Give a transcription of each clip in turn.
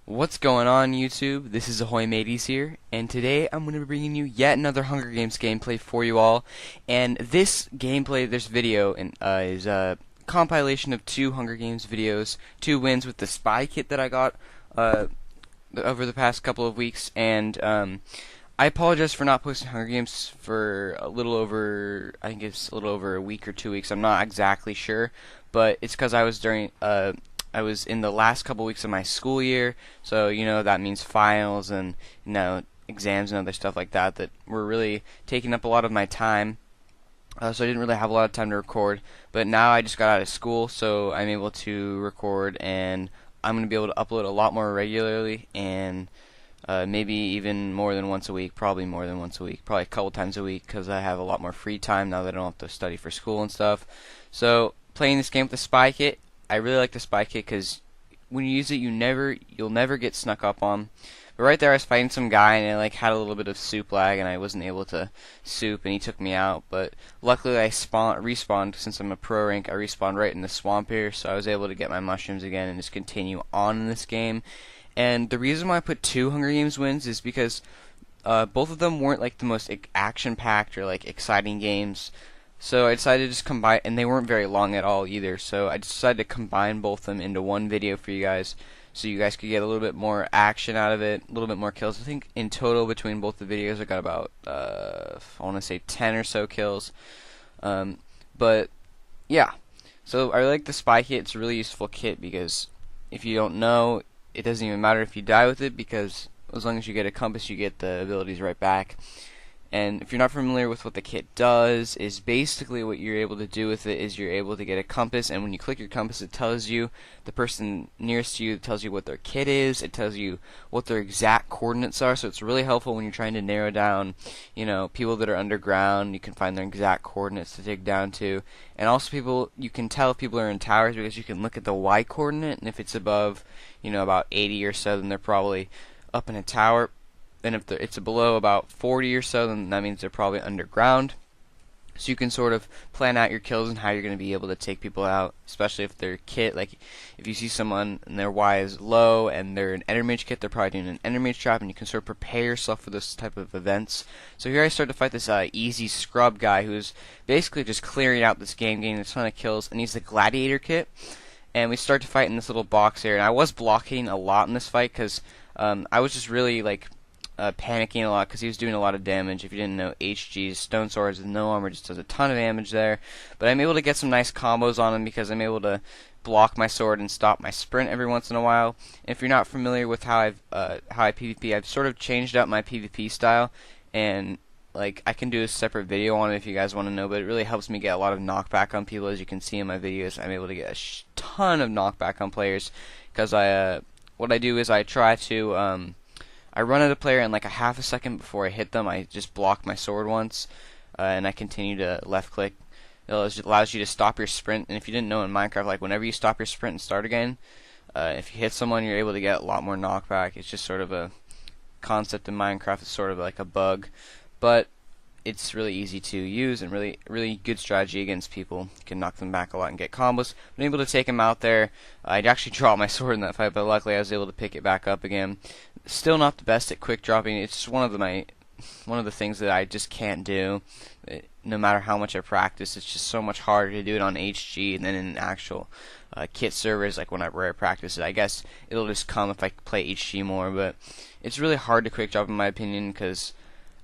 What's going on, YouTube? This is AhoyMateyz here, and today I'm going to be bringing you yet another Hunger Games gameplay for you all. And this gameplay, this video, is a compilation of two Hunger Games videos, two wins with the spy kit that I got over the past couple of weeks. And I apologize for not posting Hunger Games for a little over, I think it's a little over a week or 2 weeks. I'm not exactly sure, but it's because I was in the last couple weeks of my school year, so that means finals and exams and other stuff like that were really taking up a lot of my time. So I didn't really have a lot of time to record. But now I just got out of school, so I'm able to record, and I'm going to be able to upload a lot more regularly, and maybe even more than once a week, probably more than once a week, probably a couple times a week, because I have a lot more free time now that I don't have to study for school and stuff. So playing this game with the spy kit, I really like the spy kit because when you use it, you'll never get snuck up on. But right there, I was fighting some guy, and I had a little bit of soup lag, and I wasn't able to soup, and he took me out. But luckily, I respawned. Since I'm a pro rank, I respawned right in the swamp here, so I was able to get my mushrooms again and just continue on in this game. And the reason why I put two Hunger Games wins is because both of them weren't like the most action-packed or like exciting games. So I decided to just combine, and they weren't very long at all either, so I decided to combine both of them into one video for you guys, so you guys could get a little bit more action out of it, a little bit more kills. I think in total between both the videos I got about, I want to say 10 or so kills. But yeah, so I like the spy kit. It's a really useful kit because if you don't know, it doesn't even matter if you die with it, because as long as you get a compass, you get the abilities right back. And if you're not familiar with what the kit does, is basically what you're able to do with it is you're able to get a compass, and when you click your compass, it tells you the person nearest to you, it tells you what their kit is, it tells you what their exact coordinates are. So it's really helpful when you're trying to narrow down, people that are underground. You can find their exact coordinates to dig down to, and also you can tell if people are in towers because you can look at the Y coordinate, and if it's above, about 80 or so, then they're probably up in a tower. And if it's below about 40 or so, then that means they're probably underground. So you can sort of plan out your kills and how you're going to be able to take people out, especially if they're kit. Like if you see someone and their Y is low and they're an ender mage kit, they're probably doing an ender mage trap, and you can sort of prepare yourself for this type of events. So here I start to fight this easy scrub guy who's basically just clearing out this game, getting a ton of kills, and he's the gladiator kit. And we start to fight in this little box here, and I was blocking a lot in this fight because I was just really panicking a lot because he was doing a lot of damage. If you didn't know, HG's Stone Swords with no armor just does a ton of damage there. But I'm able to get some nice combos on him because I'm able to block my sword and stop my sprint every once in a while. And if you're not familiar with how I PvP, I've sort of changed up my PvP style, and I can do a separate video on it if you guys want to know, but it really helps me get a lot of knockback on people. As you can see in my videos, I'm able to get a ton of knockback on players because what I do is I try to I run at a player, and a half a second before I hit them, I just block my sword once, and I continue to left click. It allows you to stop your sprint, and if you didn't know, in Minecraft, whenever you stop your sprint and start again, if you hit someone, you're able to get a lot more knockback. It's just sort of a concept in Minecraft. It's sort of like a bug, but it's really easy to use and really, really good strategy against people. You can knock them back a lot and get combos. I'm able to take him out there. I'd actually dropped my sword in that fight, but luckily I was able to pick it back up again. Still not the best at quick dropping. It's just one of the things that I just can't do. No matter how much I practice, it's just so much harder to do it on HG than in actual kit servers. Whenever I practice it, I guess it'll just come if I play HG more. But it's really hard to quick drop in my opinion because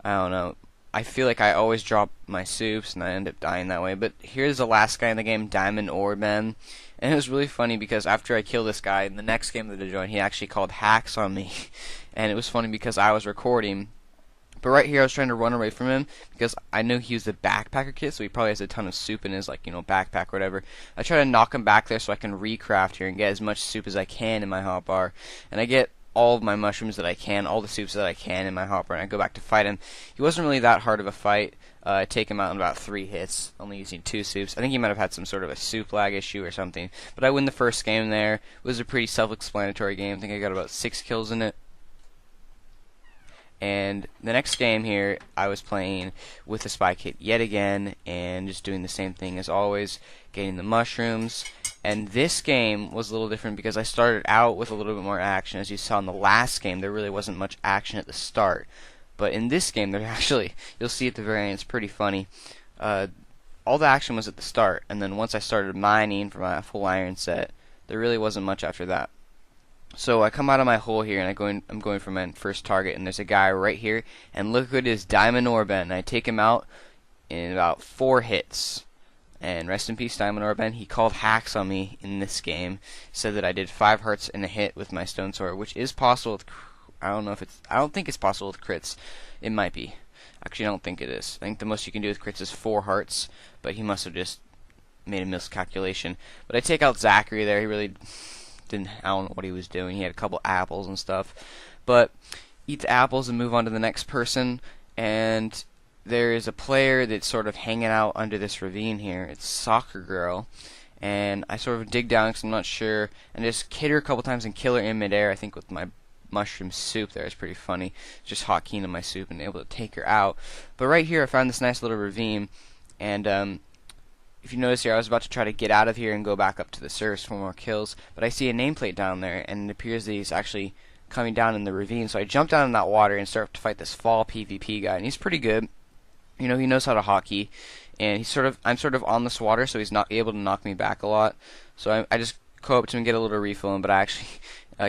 I don't know. I feel like I always drop my soups and I end up dying that way. But here's the last guy in the game, Diamond Ore Man. And it was really funny because after I killed this guy, in the next game that I joined, he actually called hacks on me. And it was funny because I was recording. But right here I was trying to run away from him because I knew he was the backpacker kid, so he probably has a ton of soup in his backpack or whatever. I try to knock him back there so I can recraft here and get as much soup as I can in my hotbar. And I get all of my mushrooms that I can, all the soups that I can in my hopper, and I go back to fight him. He wasn't really that hard of a fight. I take him out in about 3 hits, only using 2 soups. I think he might have had some sort of a soup lag issue or something. But I win the first game there. It was a pretty self-explanatory game. I think I got about 6 kills in it. And the next game here, I was playing with the spy kit yet again, and just doing the same thing as always, getting the mushrooms, And this game was a little different because I started out with a little bit more action. As you saw in the last game, there really wasn't much action at the start. But in this game, there actually, you'll see at the very end, it's pretty funny. All the action was at the start, and then once I started mining for my full iron set, there really wasn't much after that. So I come out of my hole here, and I'm going for my first target, and there's a guy right here, and look at his diamond orbit, and I take him out in about 4 hits. And rest in peace, Diamond Orben. He called hacks on me in this game. Said that I did 5 hearts in a hit with my stone sword, which is possible with, I don't think it's possible with crits. It might be. Actually, I don't think it is. I think the most you can do with crits is 4 hearts, but he must have just made a miscalculation. But I take out Zachary there. He really didn't, I don't know what he was doing. He had a couple apples and stuff. But eat the apples and move on to the next person. And there is a player that's sort of hanging out under this ravine here. It's Soccer Girl. And I sort of dig down because I'm not sure. And just hit her a couple times and kill her in midair. I think with my mushroom soup there. It's pretty funny. Just hot keen on my soup and able to take her out. But right here I found this nice little ravine. And if you notice here, I was about to try to get out of here and go back up to the surface for more kills. But I see a nameplate down there. And it appears that he's actually coming down in the ravine. So I jump down in that water and start to fight this fall PvP guy. And he's pretty good. You know, he knows how to hotkey, and I'm sort of on this water, so he's not able to knock me back a lot. So I just go up to him and get a little refill, but I actually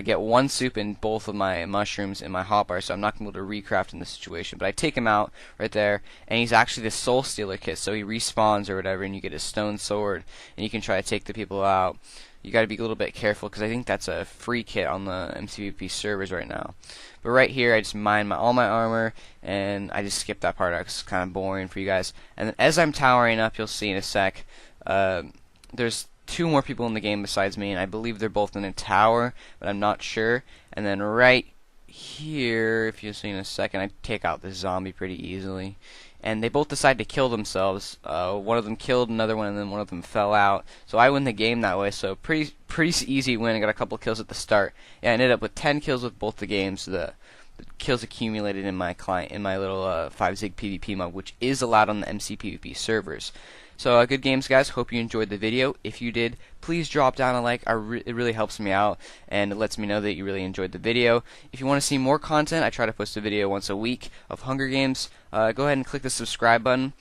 get 1 soup in both of my mushrooms in my hotbar, so I'm not going to be able to recraft in this situation. But I take him out right there, and he's actually the Soul Stealer kit, so he respawns or whatever, and you get a stone sword, and you can try to take the people out. You got to be a little bit careful because I think that's a free kit on the Mcpvp servers right now. But right here, I just mine all my armor, and I just skip that part out because it's kind of boring for you guys. And then as I'm towering up, you'll see in a sec, there's 2 more people in the game besides me, and I believe they're both in a tower, but I'm not sure. And then right here, if you'll see in a second, I take out this zombie pretty easily. And they both decide to kill themselves. One of them killed another one, and then one of them fell out. So I win the game that way. So pretty easy win. I got a couple kills at the start. Yeah, I ended up with 10 kills with both the games. The kills accumulated in my little 5 zig PvP mod, which is allowed on the Mcpvp servers. So good games, guys. Hope you enjoyed the video. If you did, please drop down a like. It really helps me out, and it lets me know that you really enjoyed the video. If you want to see more content, I try to post a video once a week of Hunger Games. Go ahead and click the subscribe button.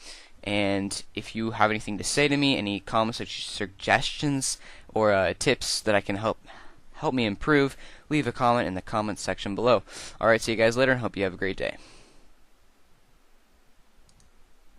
And if you have anything to say to me, any comments or suggestions or tips that I can help me improve, leave a comment in the comments section below. Alright, see you guys later, and hope you have a great day.